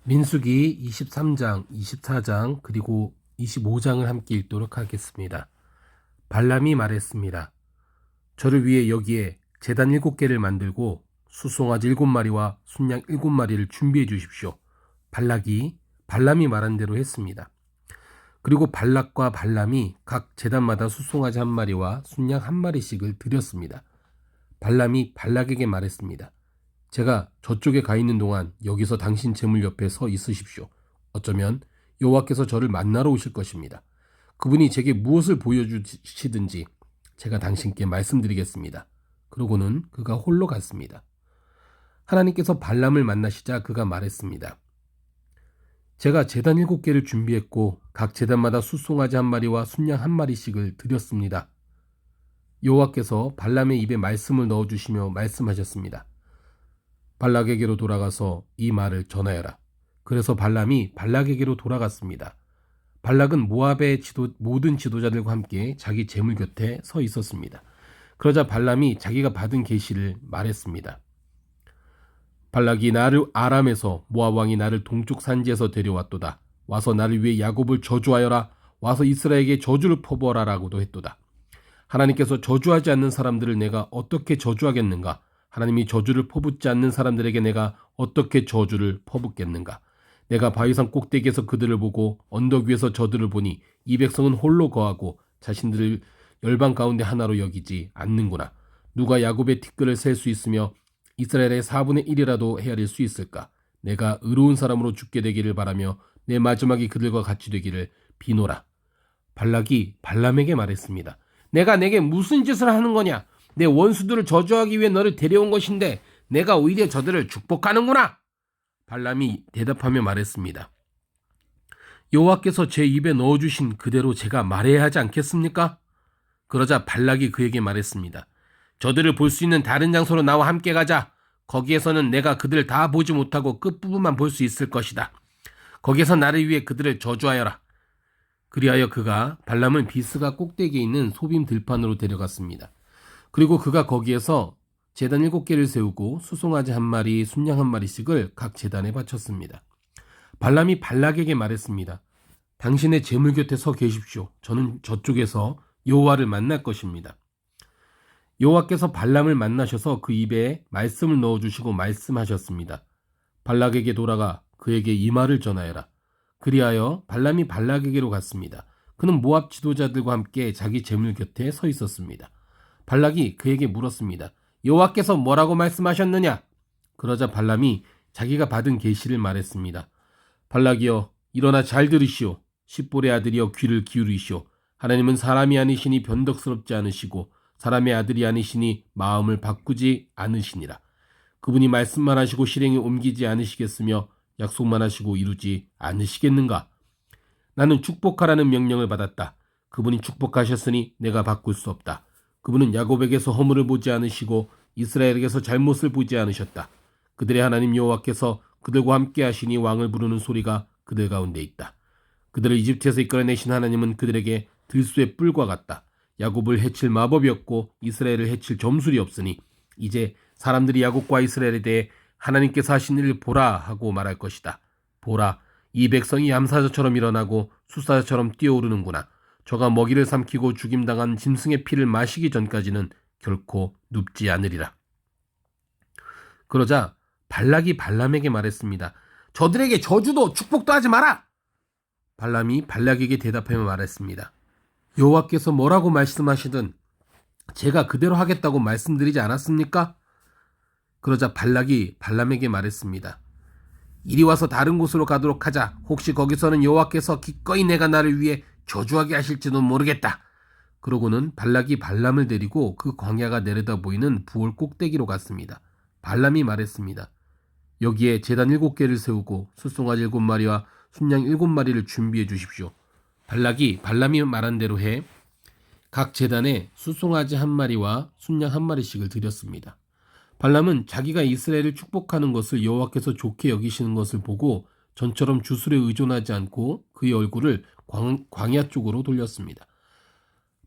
민수기 23장, 24장, 그리고 25장을 함께 읽도록 하겠습니다. 발람이 말했습니다. 저를 위해 여기에 제단 7개를 만들고 수송아지 7마리와 순양 7마리를 준비해 주십시오. 발람이 말한 대로 했습니다. 그리고 발락과 발람이 각 제단마다 수송아지 1마리와 순양 1마리씩을 드렸습니다. 발람이 발락에게 말했습니다. 제가 저쪽에 가 있는 동안 여기서 당신 제물 옆에 서 있으십시오. 어쩌면 여호와께서 저를 만나러 오실 것입니다. 그분이 제게 무엇을 보여주시든지 제가 당신께 말씀드리겠습니다. 그러고는 그가 홀로 갔습니다. 하나님께서 발람을 만나시자 그가 말했습니다. 제가 제단 7개를 준비했고 각 제단마다 수송아지 1마리와 순양 1마리씩을 드렸습니다. 여호와께서 발람의 입에 말씀을 넣어주시며 말씀하셨습니다. 발락에게로 돌아가서 이 말을 전하여라. 그래서 발람이 발락에게로 돌아갔습니다. 발락은 모압의 모든 지도자들과 함께 자기 제물 곁에 서 있었습니다. 그러자 발람이 자기가 받은 계시를 말했습니다. 발락이 나를 아람에서 모압 왕이 나를 동쪽 산지에서 데려왔도다. 와서 나를 위해 야곱을 저주하여라. 와서 이스라엘에게 저주를 퍼부어라라고도 했도다. 하나님께서 저주하지 않는 사람들을 내가 어떻게 저주하겠는가? 하나님이 저주를 퍼붓지 않는 사람들에게 내가 어떻게 저주를 퍼붓겠는가? 내가 바위산 꼭대기에서 그들을 보고 언덕 위에서 저들을 보니 이 백성은 홀로 거하고 자신들을 열방 가운데 하나로 여기지 않는구나. 누가 야곱의 티끌을 셀 수 있으며 이스라엘의 4분의 1이라도 헤아릴 수 있을까? 내가 의로운 사람으로 죽게 되기를 바라며 내 마지막이 그들과 같이 되기를 비노라. 발락이 발람에게 말했습니다. 내가 내게 무슨 짓을 하는 거냐? 내 원수들을 저주하기 위해 너를 데려온 것인데 내가 오히려 저들을 축복하는구나. 발람이 대답하며 말했습니다. 여호와께서 제 입에 넣어주신 그대로 제가 말해야 하지 않겠습니까? 그러자 발락이 그에게 말했습니다. 저들을 볼 수 있는 다른 장소로 나와 함께 가자. 거기에서는 내가 그들을 다 보지 못하고 끝부분만 볼 수 있을 것이다. 거기에서 나를 위해 그들을 저주하여라. 그리하여 그가 발람을 비스가 꼭대기에 있는 소빔 들판으로 데려갔습니다. 그리고 그가 거기에서 제단 7개를 세우고 수송아지 1마리, 순양 1마리씩을 각 제단에 바쳤습니다. 발람이 발락에게 말했습니다. 당신의 제물 곁에 서 계십시오. 저는 저쪽에서 여호와를 만날 것입니다. 여호와께서 발람을 만나셔서 그 입에 말씀을 넣어주시고 말씀하셨습니다. 발락에게 돌아가 그에게 이 말을 전하여라. 그리하여 발람이 발락에게로 갔습니다. 그는 모압 지도자들과 함께 자기 제물 곁에 서 있었습니다. 발락이 그에게 물었습니다. 여호와께서 뭐라고 말씀하셨느냐? 그러자 발람이 자기가 받은 계시를 말했습니다. 발락이여 일어나 잘 들으시오. 십볼의 아들이여 귀를 기울이시오. 하나님은 사람이 아니시니 변덕스럽지 않으시고 사람의 아들이 아니시니 마음을 바꾸지 않으시니라. 그분이 말씀만 하시고 실행에 옮기지 않으시겠으며 약속만 하시고 이루지 않으시겠는가? 나는 축복하라는 명령을 받았다. 그분이 축복하셨으니 내가 바꿀 수 없다. 그분은 야곱에게서 허물을 보지 않으시고 이스라엘에게서 잘못을 보지 않으셨다. 그들의 하나님 여호와께서 그들과 함께 하시니 왕을 부르는 소리가 그들 가운데 있다. 그들을 이집트에서 이끌어내신 하나님은 그들에게 들소의 뿔과 같다. 야곱을 해칠 마법이 없고 이스라엘을 해칠 점술이 없으니 이제 사람들이 야곱과 이스라엘에 대해 하나님께서 하신 일을 보라 하고 말할 것이다. 보라, 이 백성이 암사자처럼 일어나고 수사자처럼 뛰어오르는구나. 저가 먹이를 삼키고 죽임당한 짐승의 피를 마시기 전까지는 결코 눕지 않으리라. 그러자 발락이 발람에게 말했습니다. 저들에게 저주도 축복도 하지 마라. 발람이 발락에게 대답하며 말했습니다. 여호와께서 뭐라고 말씀하시든 제가 그대로 하겠다고 말씀드리지 않았습니까? 그러자 발락이 발람에게 말했습니다. 이리 와서 다른 곳으로 가도록 하자. 혹시 거기서는 여호와께서 기꺼이 내가 나를 위해 저주하게 하실지도 모르겠다. 그러고는 발락이 발람을 데리고 그 광야가 내려다 보이는 부올 꼭대기로 갔습니다. 발람이 말했습니다. 여기에 제단 7개를 세우고 수송아지 7마리와 순양 7마리를 준비해 주십시오. 발람이 말한 대로 해 각 제단에 수송아지 1마리와 순양 1마리씩을 드렸습니다. 발람은 자기가 이스라엘을 축복하는 것을 여호와께서 좋게 여기시는 것을 보고 전처럼 주술에 의존하지 않고 그의 얼굴을 광야 쪽으로 돌렸습니다.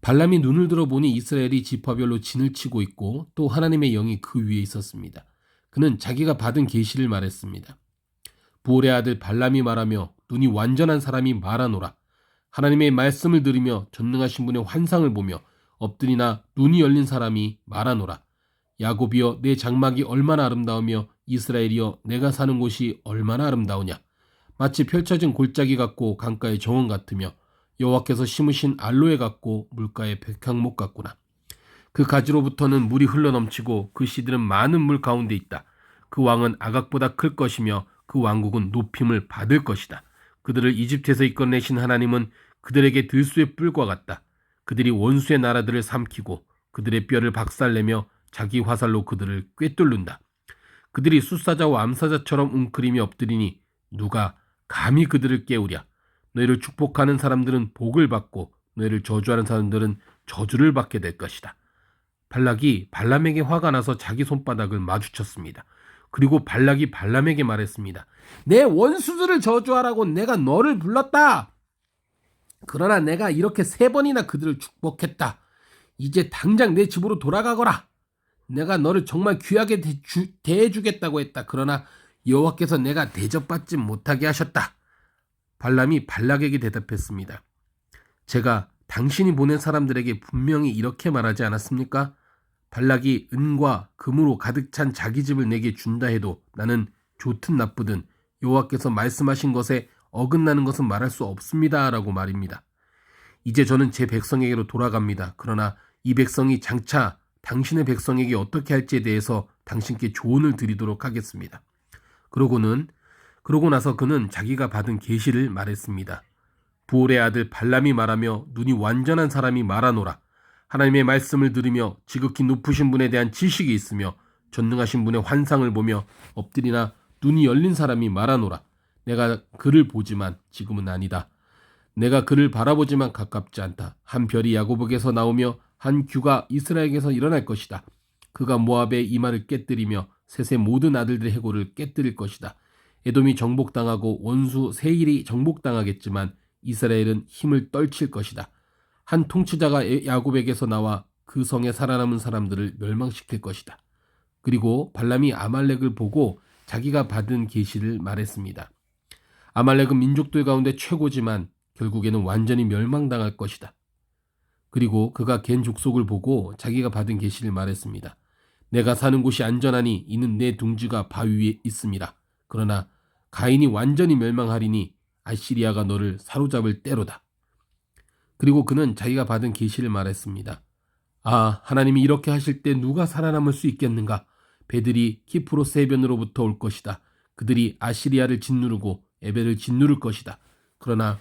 발람이 눈을 들어보니 이스라엘이 지파별로 진을 치고 있고 또 하나님의 영이 그 위에 있었습니다. 그는 자기가 받은 계시를 말했습니다. 부올의 아들 발람이 말하며 눈이 완전한 사람이 말하노라. 하나님의 말씀을 들으며 전능하신 분의 환상을 보며 엎드리나 눈이 열린 사람이 말하노라. 야곱이여 내 장막이 얼마나 아름다우며 이스라엘이여 내가 사는 곳이 얼마나 아름다우냐. 마치 펼쳐진 골짜기 같고 강가의 정원 같으며 여호와께서 심으신 알로에 같고 물가의 백향목 같구나. 그 가지로부터는 물이 흘러넘치고 그 씨들은 많은 물 가운데 있다. 그 왕은 아각보다 클 것이며 그 왕국은 높임을 받을 것이다. 그들을 이집트에서 이끌어내신 하나님은 그들에게 들수의 뿔과 같다. 그들이 원수의 나라들을 삼키고 그들의 뼈를 박살내며 자기 화살로 그들을 꿰뚫는다. 그들이 숫사자와 암사자처럼 웅크리며 엎드리니 누가 감히 그들을 깨우랴. 너희를 축복하는 사람들은 복을 받고 너희를 저주하는 사람들은 저주를 받게 될 것이다. 발락이 발람에게 화가 나서 자기 손바닥을 마주쳤습니다. 그리고 발락이 발람에게 말했습니다. 내 원수들을 저주하라고 내가 너를 불렀다. 그러나 내가 이렇게 3번이나 그들을 축복했다. 이제 당장 내 집으로 돌아가거라. 내가 너를 정말 귀하게 대해주겠다고 했다. 그러나 여호와께서 내가 대접받지 못하게 하셨다. 발람이 발락에게 대답했습니다. 제가 당신이 보낸 사람들에게 분명히 이렇게 말하지 않았습니까? 발락이 은과 금으로 가득 찬 자기 집을 내게 준다 해도 나는 좋든 나쁘든 여호와께서 말씀하신 것에 어긋나는 것은 말할 수 없습니다. 라고 말입니다. 이제 저는 제 백성에게로 돌아갑니다. 그러나 이 백성이 장차 당신의 백성에게 어떻게 할지에 대해서 당신께 조언을 드리도록 하겠습니다. 그러고 나서 그는 자기가 받은 계시를 말했습니다. 부올의 아들 발람이 말하며 눈이 완전한 사람이 말하노라. 하나님의 말씀을 들으며 지극히 높으신 분에 대한 지식이 있으며 전능하신 분의 환상을 보며 엎드리나 눈이 열린 사람이 말하노라. 내가 그를 보지만 지금은 아니다. 내가 그를 바라보지만 가깝지 않다. 한 별이 야곱에게서 나오며 한 규가 이스라엘에게서 일어날 것이다. 그가 모압의 이마를 깨뜨리며 셋의 모든 아들들의 해골을 깨뜨릴 것이다. 에돔이 정복당하고 원수 세일이 정복당하겠지만 이스라엘은 힘을 떨칠 것이다. 한 통치자가 야곱에게서 나와 그 성에 살아남은 사람들을 멸망시킬 것이다. 그리고 발람이 아말렉을 보고 자기가 받은 계시를 말했습니다. 아말렉은 민족들 가운데 최고지만 결국에는 완전히 멸망당할 것이다. 그리고 그가 갠 족속을 보고 자기가 받은 계시를 말했습니다. 내가 사는 곳이 안전하니 이는 내 둥지가 바위 위에 있음이라. 그러나 가인이 완전히 멸망하리니 아시리아가 너를 사로잡을 때로다. 그리고 그는 자기가 받은 계시를 말했습니다. 아, 하나님이 이렇게 하실 때 누가 살아남을 수 있겠는가? 배들이 키프로스 해변으로부터 올 것이다. 그들이 아시리아를 짓누르고 에벨을 짓누를 것이다. 그러나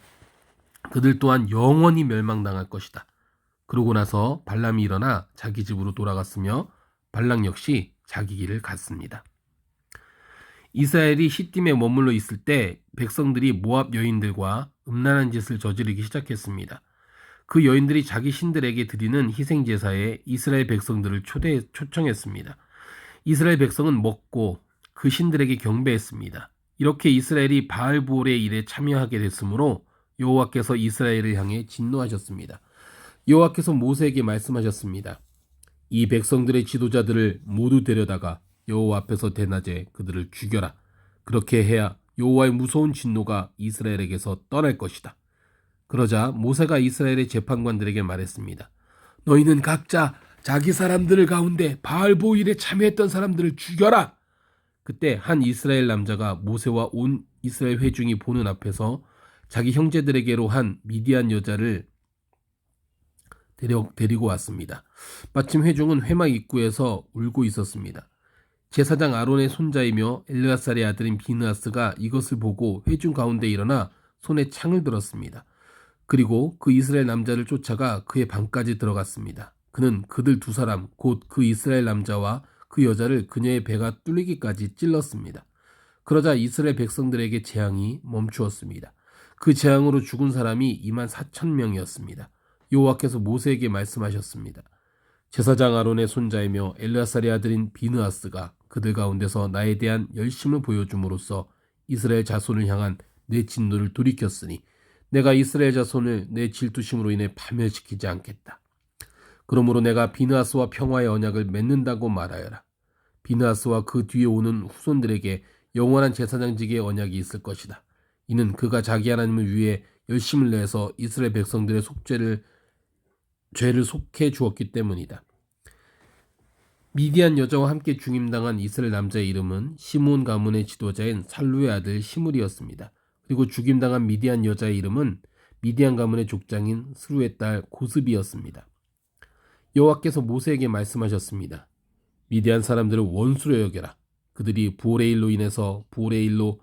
그들 또한 영원히 멸망당할 것이다. 그러고 나서 발람이 일어나 자기 집으로 돌아갔으며 발락 역시 자기 길을 갔습니다. 이스라엘이 시딤에 머물러 있을 때 백성들이 모압 여인들과 음란한 짓을 저지르기 시작했습니다. 그 여인들이 자기 신들에게 드리는 희생제사에 이스라엘 백성들을 초청했습니다. 이스라엘 백성은 먹고 그 신들에게 경배했습니다. 이렇게 이스라엘이 바알부올의 일에 참여하게 됐으므로 여호와께서 이스라엘을 향해 진노하셨습니다. 여호와께서 모세에게 말씀하셨습니다. 이 백성들의 지도자들을 모두 데려다가 여호와 앞에서 대낮에 그들을 죽여라. 그렇게 해야 여호와의 무서운 진노가 이스라엘에게서 떠날 것이다. 그러자 모세가 이스라엘의 재판관들에게 말했습니다. 너희는 각자 자기 사람들 가운데 바알보일 일에 참여했던 사람들을 죽여라. 그때 한 이스라엘 남자가 모세와 온 이스라엘 회중이 보는 앞에서 자기 형제들에게로 한 미디안 여자를 데리고 왔습니다. 마침 회중은 회막 입구에서 울고 있었습니다. 제사장 아론의 손자이며 엘르아살의 아들인 비느하스가 이것을 보고 회중 가운데 일어나 손에 창을 들었습니다. 그리고 그 이스라엘 남자를 쫓아가 그의 방까지 들어갔습니다. 그는 그들 2사람 곧 그 이스라엘 남자와 그 여자를 그녀의 배가 뚫리기까지 찔렀습니다. 그러자 이스라엘 백성들에게 재앙이 멈추었습니다. 그 재앙으로 죽은 사람이 24,000명이었습니다. 여호와께서 모세에게 말씀하셨습니다. 제사장 아론의 손자이며 엘르아살의 아들인 비느하스가 그들 가운데서 나에 대한 열심을 보여줌으로써 이스라엘 자손을 향한 내 진노를 돌이켰으니 내가 이스라엘 자손을 내 질투심으로 인해 파멸시키지 않겠다. 그러므로 내가 비느하스와 평화의 언약을 맺는다고 말하여라. 비느하스와 그 뒤에 오는 후손들에게 영원한 제사장직의 언약이 있을 것이다. 이는 그가 자기 하나님을 위해 열심을 내서 이스라엘 백성들의 죄를 속해 주었기 때문이다. 미디안 여자와 함께 죽임당한 이스라엘 남자의 이름은 시므온 가문의 지도자인 살루의 아들 시므리였습니다. 그리고 죽임당한 미디안 여자의 이름은 미디안 가문의 족장인 스루의 딸 고스비였습니다. 여호와께서 모세에게 말씀하셨습니다. 미디안 사람들을 원수로 여겨라. 그들이 부올의 일로 인해서 부올의 일로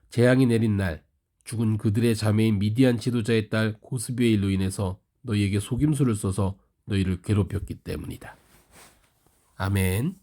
재앙이 내린 날 죽은 그들의 자매인 미디안 지도자의 딸 고스비의 일로 인해서 너희에게 속임수를 써서 너희를 괴롭혔기 때문이다. 아멘.